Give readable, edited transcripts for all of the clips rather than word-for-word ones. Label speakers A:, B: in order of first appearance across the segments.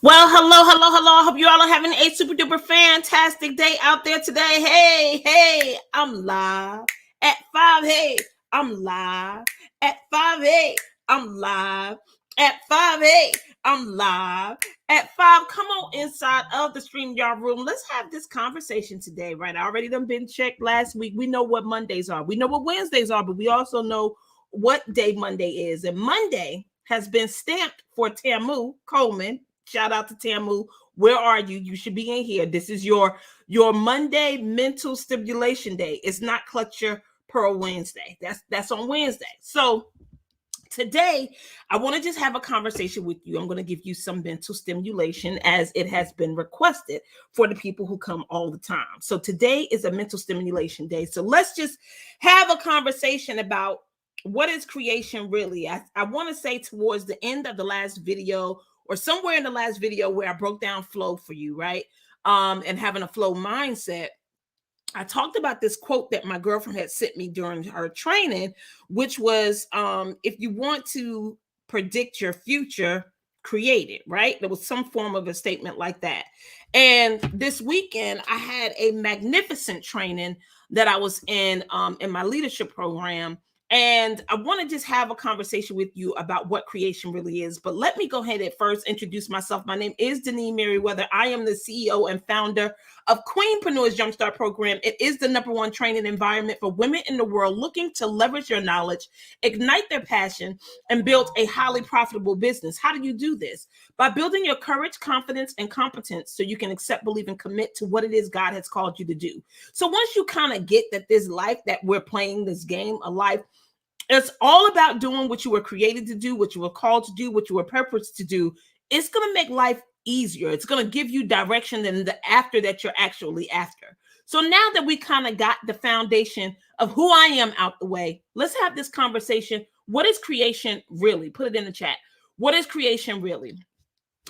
A: Well, hello. Hope you all are having a super duper fantastic day out there today. Hey, I'm live at 5. Hey, I'm live at 5. Hey, I'm live at 5. Hey, I'm live at 5. Come on inside of the StreamYard room. Let's have this conversation today, right? I already done been checked last week. We know what Mondays are. We know what Wednesdays are, but we also know what day Monday is. And Monday has been stamped for Tamu Coleman. Shout out to Tamu. Where are you? You should be in here. This is your Monday mental stimulation day. It's not Clutch Your Pearl Wednesday. That's on Wednesday. So today I want to just have a conversation with you. I'm going to give you some mental stimulation as it has been requested for the people who come all the time. So today is a mental stimulation day. So let's just have a conversation about what is creation really. I want to say towards the end of the last video or somewhere in the last video where I broke down flow for you, right? And having a flow mindset. I talked about this quote that my girlfriend had sent me during her training, which was if you want to predict your future, create it, right? There was some form of a statement like that. And this weekend, I had a magnificent training that I was in my leadership program. And I want to just have a conversation with you about what creation really is. But let me go ahead and first introduce myself. My name is Denise Merriweather. I am the CEO and founder of Queenpreneurs Jumpstart Program. It is the #1 training environment for women in the world looking to leverage their knowledge, ignite their passion, and build a highly profitable business. How do you do this? By building your courage, confidence, and competence so you can accept, believe, and commit to what it is God has called you to do. So once you kind of get that this life that we're playing, this game of life, it's all about doing what you were created to do, what you were called to do, what you were purposed to do. It's going to make life easier. It's going to give you direction than the after that you're actually after. So now that we kind of got the foundation of who I am out the way, let's have this conversation. What is creation really? Put it in the chat. What is creation really?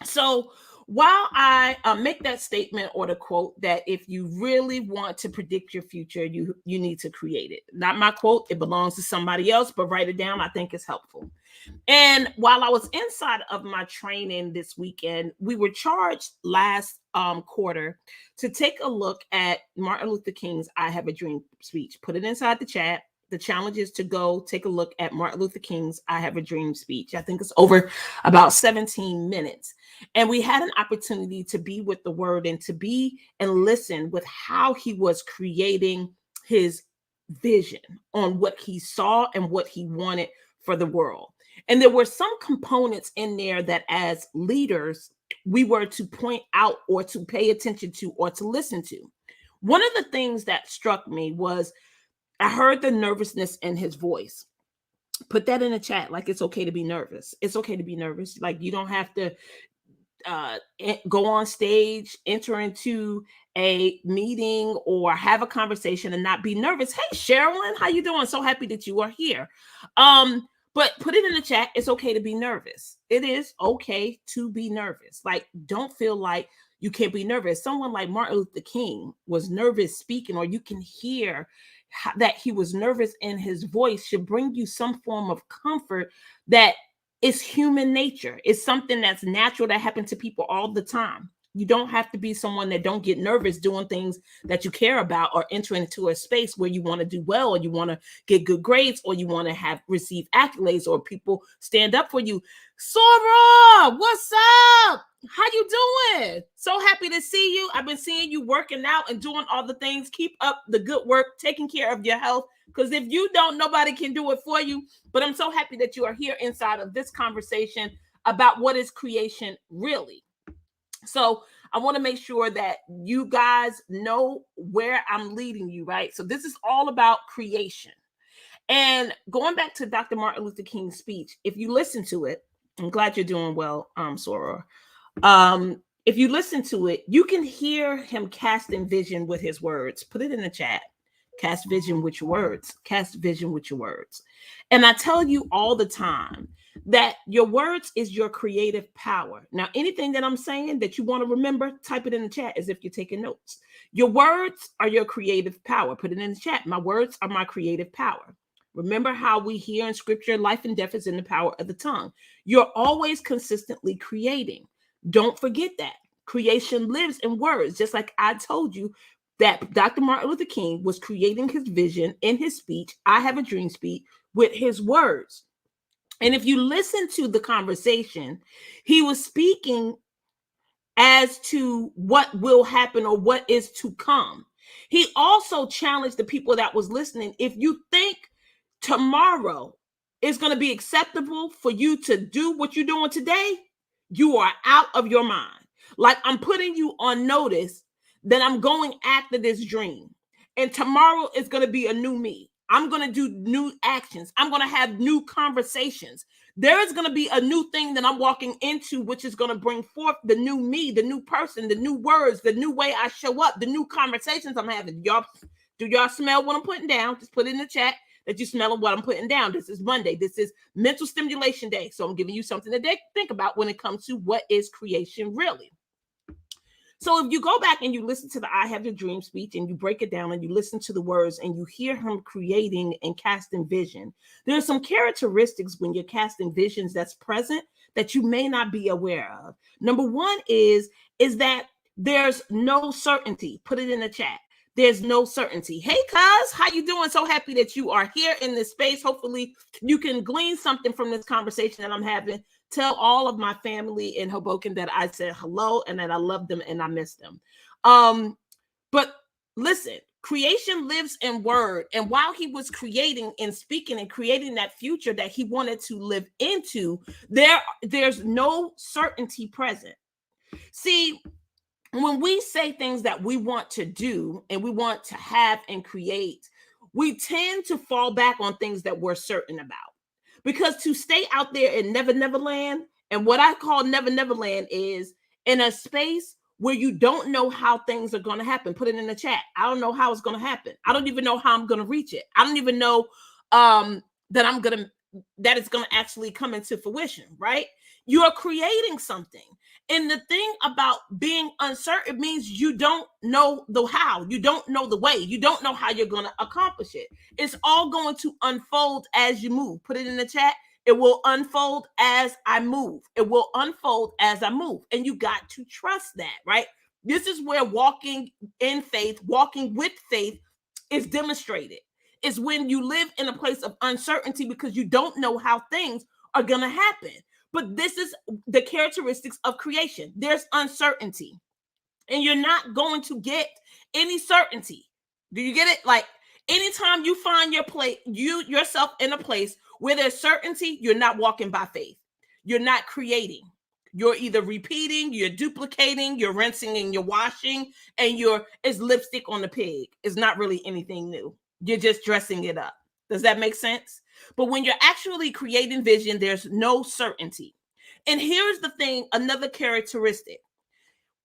A: So while I make that statement or the quote that if you really want to predict your future, you need to create it. Not my quote. It belongs to somebody else, but write it down. I think it's helpful. And while I was inside of my training this weekend, we were charged last quarter to take a look at Martin Luther King's I Have a Dream speech. Put it inside the chat. The challenge is to go take a look at Martin Luther King's I Have a Dream speech. I think it's over about 17 minutes. And we had an opportunity to be with the word and to be and listen with how he was creating his vision on what he saw and what he wanted for the world. And there were some components in there that as leaders, we were to point out or to pay attention to or to listen to. One of the things that struck me was I heard the nervousness in his voice. Put that in the chat. Like, it's okay to be nervous. It's okay to be nervous. Like, you don't have to go on stage, enter into a meeting or have a conversation and not be nervous. Hey, Sherilyn, how you doing? So happy that you are here. But put it in the chat. It's okay to be nervous. It is okay to be nervous. Like, don't feel like you can't be nervous. Someone like Martin Luther King was nervous speaking, or you can hear that he was nervous in his voice, should bring you some form of comfort that it's human nature. It's something that's natural that happens to people all the time. You don't have to be someone that don't get nervous doing things that you care about or entering into a space where you want to do well or you want to get good grades or you want to have receive accolades or people stand up for you. Sora, what's up? How you doing? So happy to see you. I've been seeing you working out and doing all the things. Keep up the good work, taking care of your health. Because if you don't, nobody can do it for you. But I'm so happy that you are here inside of this conversation about what is creation really. So I want to make sure that you guys know where I'm leading you, right? So this is all about creation. And going back to Dr. Martin Luther King's speech, if you listen to it, I'm glad you're doing well, Sora. If you listen to it, you can hear him casting vision with his words. Put it in the chat. Cast vision with your words. Cast vision with your words. And I tell you all the time that your words is your creative power. Now, anything that I'm saying that you want to remember, type it in the chat as if you're taking notes. Your words are your creative power. Put it in the chat. My words are my creative power. Remember how we hear in scripture, life and death is in the power of the tongue. You're always consistently creating. Don't forget that. Creation lives in words, just like I told you that Dr. Martin Luther King was creating his vision in his speech, I Have a Dream speech, with his words. And if you listen to the conversation, he was speaking as to what will happen or what is to come. He also challenged the people that was listening. If you think tomorrow is going to be acceptable for you to do what you're doing today, you are out of your mind. Like, I'm putting you on notice that I'm going after this dream. And tomorrow is going to be a new me. I'm going to do new actions. I'm going to have new conversations. There is going to be a new thing that I'm walking into, which is going to bring forth the new me, the new person, the new words, the new way I show up, the new conversations I'm having. Do y'all smell what I'm putting down? Just put it in the chat that you smell what I'm putting down. This is Monday. This is mental stimulation day. So I'm giving you something to think about when it comes to what is creation really. So if you go back and you listen to the I Have a Dream speech and you break it down and you listen to the words and you hear him creating and casting vision, there are some characteristics when you're casting visions that's present that you may not be aware of. Number one is that there's no certainty. Put it in the chat. There's no certainty. Hey, cuz, how you doing? So happy that you are here in this space. Hopefully you can glean something from this conversation that I'm having. Tell all of my family in Hoboken that I said hello and that I love them and I miss them. But listen, creation lives in word. And while he was creating and speaking and creating that future that he wanted to live into, there's no certainty present. See, when we say things that we want to do and we want to have and create, we tend to fall back on things that we're certain about. Because to stay out there in Never Never Land, and what I call Never Never Land is in a space where you don't know how things are going to happen. Put it in the chat. I don't know how it's going to happen. I don't even know how I'm going to reach it. I don't even know that it's going to actually come into fruition, right? You're creating something. And the thing about being uncertain means you don't know the how, you don't know the way, you don't know how you're going to accomplish it. It's all going to unfold as you move. Put it in the chat. It will unfold as I move. It will unfold as I move. And you got to trust that, right? This is where walking in faith, walking with faith is demonstrated. It's when you live in a place of uncertainty because you don't know how things are going to happen. But this is the characteristics of creation. There's uncertainty. And you're not going to get any certainty. Do you get it? Like, anytime you find yourself in a place where there's certainty, you're not walking by faith. You're not creating. You're either repeating, you're duplicating, you're rinsing and you're washing, and it's lipstick on the pig. It's not really anything new. You're just dressing it up. Does that make sense? But when you're actually creating vision, there's no certainty. And here's the thing, another characteristic.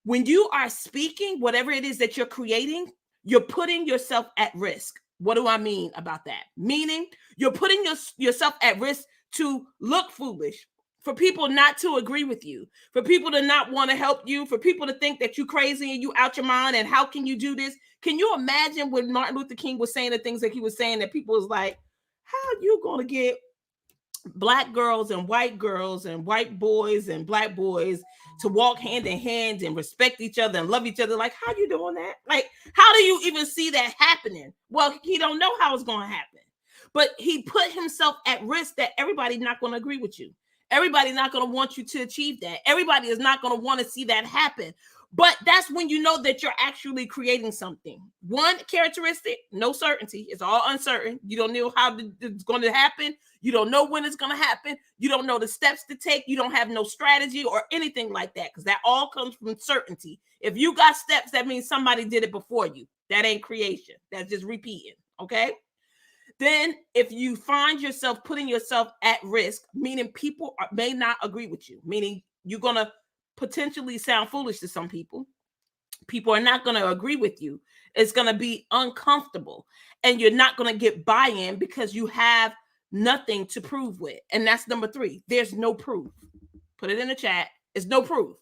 A: When you are speaking, whatever it is that you're creating, you're putting yourself at risk. What do I mean about that? Meaning you're putting yourself at risk to look foolish, for people not to agree with you, for people to not want to help you, for people to think that you're crazy and you out your mind and how can you do this? Can you imagine when Martin Luther King was saying the things that he was saying that people was like, how are you going to get Black girls and white boys and Black boys to walk hand in hand and respect each other and love each other? Like, how you doing that? Like, how do you even see that happening? Well, he don't know how it's going to happen, but he put himself at risk that everybody's not going to agree with you. Everybody's not going to want you to achieve that. Everybody is not going to want to see that happen. But that's when you know that you're actually creating something. One characteristic, no certainty. It's all uncertain. You don't know how it's going to happen. You don't know when it's going to happen. You don't know the steps to take. You don't have no strategy or anything like that, because that all comes from certainty. If you got steps, that means somebody did it before you. That ain't creation. That's just repeating, okay? Then if you find yourself putting yourself at risk, meaning people may not agree with you, meaning you're going to potentially sound foolish to some people. People are not going to agree with you. It's going to be uncomfortable, and you're not going to get buy-in because you have nothing to prove with. And that's number 3. There's no proof. Put it in the chat. It's no proof.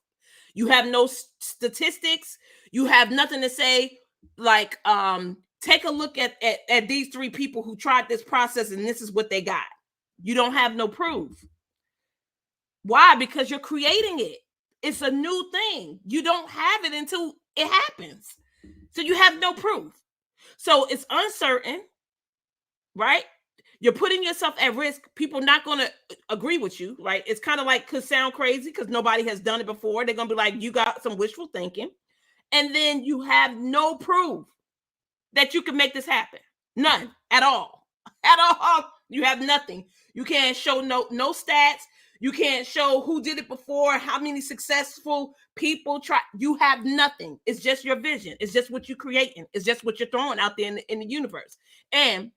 A: You have no statistics. You have nothing to say like, Take a look at these 3 people who tried this process, and this is what they got. You don't have no proof. Why? Because you're creating it. It's a new thing. You don't have it until it happens. So you have no proof. So it's uncertain, right? You're putting yourself at risk. People not going to agree with you, right? It's kind of like, could sound crazy because nobody has done it before. They're going to be like, you got some wishful thinking. And then you have no proof that you can make this happen. None at all. At all. You have nothing. You can't show no stats. You can't show who did it before, how many successful people try. You have nothing. It's just your vision. It's just what you're creating. It's just what you're throwing out there in the universe. And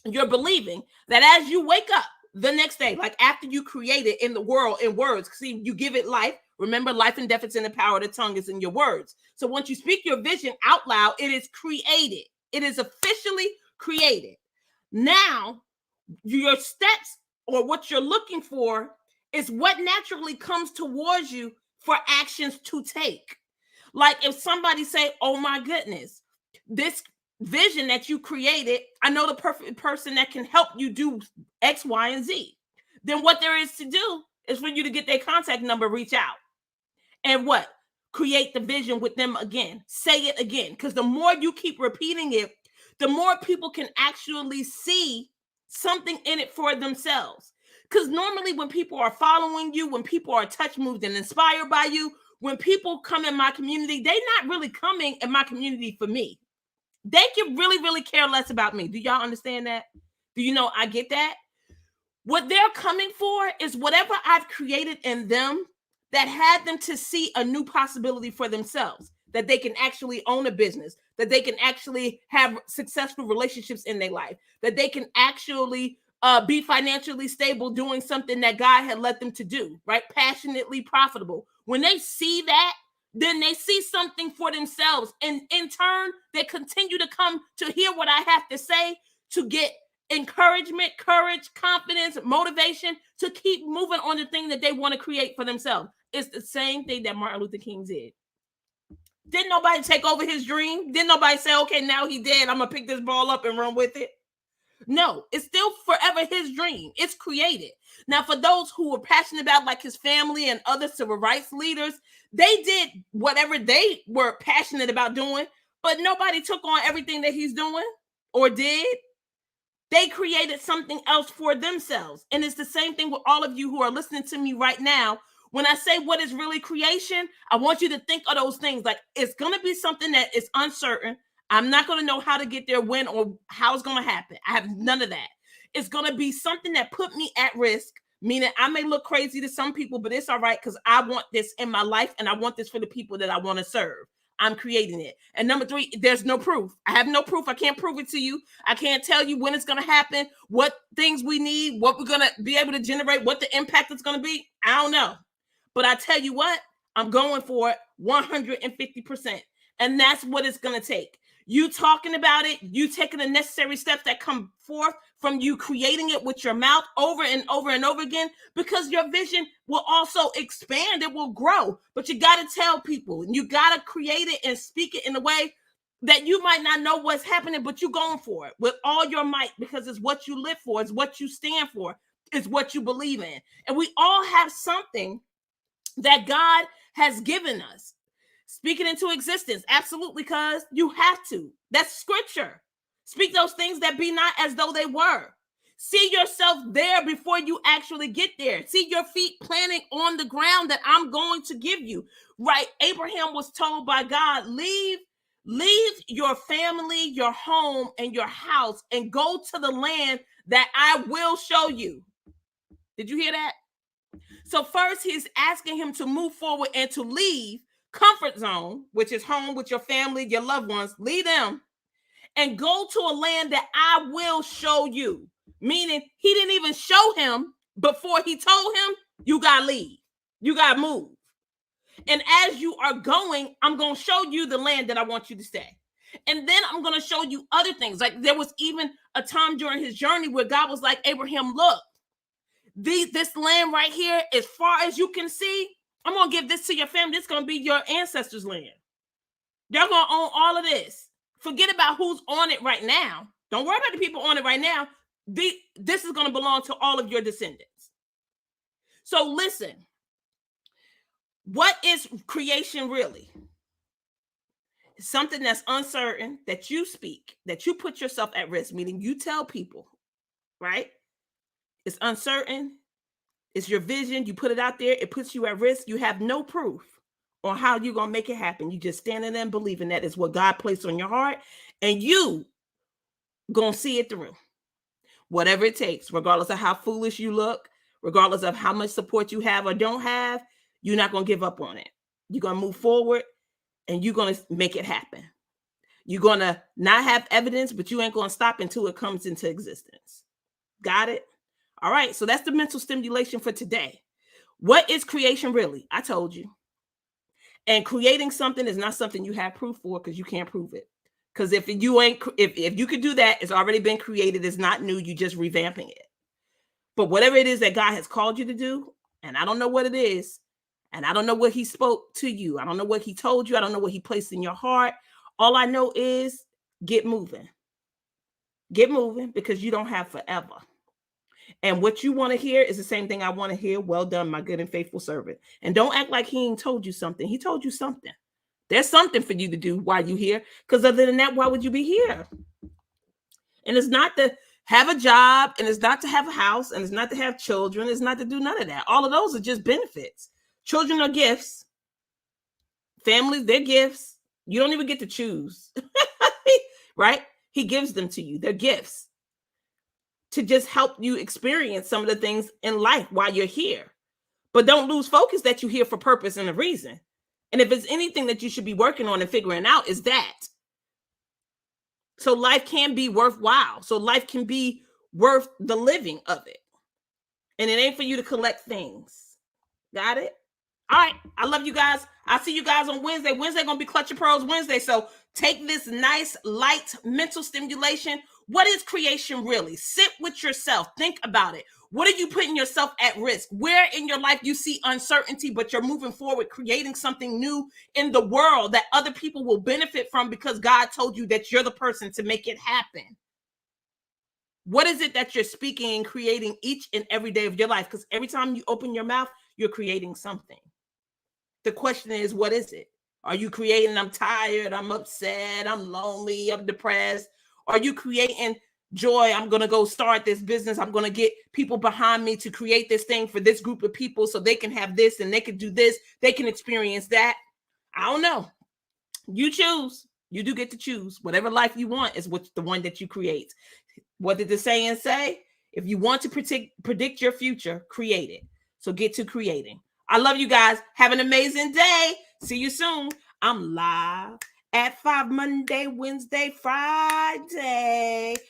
A: you're believing that as you wake up the next day, like after you create it in the world in words, see, you give it life. Remember, life and death is in the power of the tongue, is in your words. So once you speak your vision out loud, it is created. It is officially created. Now, your steps or what you're looking for is what naturally comes towards you for actions to take. Like if somebody say, oh my goodness, this vision that you created, I know the perfect person that can help you do X, Y, and Z. Then what there is to do is for you to get their contact number, reach out. And what? Create the vision with them again. Say it again. Because the more you keep repeating it, the more people can actually see something in it for themselves. Because normally when people are following you, when people are touched, moved, and inspired by you, when people come in my community, they're not really coming in my community for me. They can really, really care less about me. Do y'all understand that? Do you know I get that? What they're coming for is whatever I've created in them that had them to see a new possibility for themselves, that they can actually own a business, that they can actually have successful relationships in their life, that they can actually be financially stable doing something that God had led them to do, right? Passionately profitable. When they see that, then they see something for themselves. And in turn, they continue to come to hear what I have to say, to get encouragement, courage, confidence, motivation to keep moving on the thing that they want to create for themselves. It's the same thing that Martin Luther King did. Didn't nobody take over his dream? Didn't nobody say, okay, now he dead, I'm going to pick this ball up and run with it? No, it's still forever his dream. It's created. Now, for those who were passionate about, like his family and other civil rights leaders, they did whatever they were passionate about doing, but nobody took on everything that he's doing or did. They created something else for themselves. And it's the same thing with all of you who are listening to me right now. When I say what is really creation, I want you to think of those things. Like it's going to be something that is uncertain. I'm not going to know how to get there, when, or how it's going to happen. I have none of that. It's going to be something that put me at risk, meaning I may look crazy to some people, but it's all right because I want this in my life and I want this for the people that I want to serve. I'm creating it. And number 3, there's no proof. I have no proof. I can't prove it to you. I can't tell you when it's going to happen, what things we need, what we're going to be able to generate, what the impact is going to be. I don't know. But I tell you what, I'm going for it 150%. And that's what it's going to take. You talking about it, you taking the necessary steps that come forth from you creating it with your mouth over and over and over again, because your vision will also expand, it will grow. But you got to tell people, and you got to create it and speak it in a way that you might not know what's happening, but you're going for it with all your might, because it's what you live for, it's what you stand for, it's what you believe in. And we all have something that God has given us. Speak it into existence. Absolutely, because you have to. That's scripture. Speak those things that be not as though they were. See yourself there before you actually get there. See your feet planting on the ground that I'm going to give you. Right? Abraham was told by God, leave your family, your home, and your house and go to the land that I will show you. Did you hear that? So first he's asking him to move forward and to leave comfort zone, which is home with your family, your loved ones, leave them and go to a land that I will show you. Meaning he didn't even show him before he told him, you got to leave, you got to move. And as you are going, I'm going to show you the land that I want you to stay. And then I'm going to show you other things. Like there was even a time during his journey where God was like, Abraham, look, this land right here, as far as you can see, I'm going to give this to your family. This is going to be your ancestors' land. They're going to own all of this Forget about who's on it right now. Don't worry about the people on it right now. This is going to belong to all of your descendants. So listen, what is creation really? It's something that's uncertain, that you speak, that you put yourself at risk, meaning you tell people, right? It's uncertain. It's your vision. You put it out there. It puts you at risk. You have no proof on how you're going to make it happen. You just standing there and believing that is what God placed on your heart, and you going to see it through. Whatever it takes, regardless of how foolish you look, regardless of how much support you have or don't have, you're not going to give up on it. You're going to move forward, and you're going to make it happen. You're going to not have evidence, but you ain't going to stop until it comes into existence. Got it? All right. So that's the mental stimulation for today. What is creation really? I told you. And creating something is not something you have proof for, because you can't prove it. Because if you could do that, it's already been created. It's not new. You're just revamping it. But whatever it is that God has called you to do, and I don't know what it is, and I don't know what he spoke to you. I don't know what he told you. I don't know what he placed in your heart. All I know is get moving. Get moving, because you don't have forever. And what you want to hear is the same thing I want to hear. Well done, my good and faithful servant. And don't act like he ain't told you something. He told you something. There's something for you to do while you're here. Because other than that, why would you be here? And it's not to have a job, and it's not to have a house, and it's not to have children. It's not to do none of that. All of those are just benefits. Children are gifts. Families, they're gifts. You don't even get to choose. Right? He gives them to you. They're gifts to just help you experience some of the things in life while you're here. But don't lose focus that you're here for purpose and a reason. And if it's anything that you should be working on and figuring out, is that. So life can be worthwhile. So life can be worth the living of it. And it ain't for you to collect things. Got it? All right. I love you guys. I'll see you guys on Wednesday. Wednesday going to be Clutch Your Pearls Wednesday. So take this nice, light mental stimulation. What is creation really? Sit with yourself. Think about it. What are you putting yourself at risk? Where in your life you see uncertainty, but you're moving forward, creating something new in the world that other people will benefit from, because God told you that you're the person to make it happen? What is it that you're speaking and creating each and every day of your life? Because every time you open your mouth, you're creating something. The question is, what is it? Are you creating, I'm tired, I'm upset, I'm lonely, I'm depressed? Are you creating joy? I'm going to go start this business. I'm going to get people behind me to create this thing for this group of people so they can have this and they can do this. They can experience that. I don't know. You choose. You do get to choose. Whatever life you want is the one that you create. What did the saying say? If you want to predict your future, create it. So get to creating. I love you guys. Have an amazing day. See you soon. I'm live at 5 Monday, Wednesday, Friday.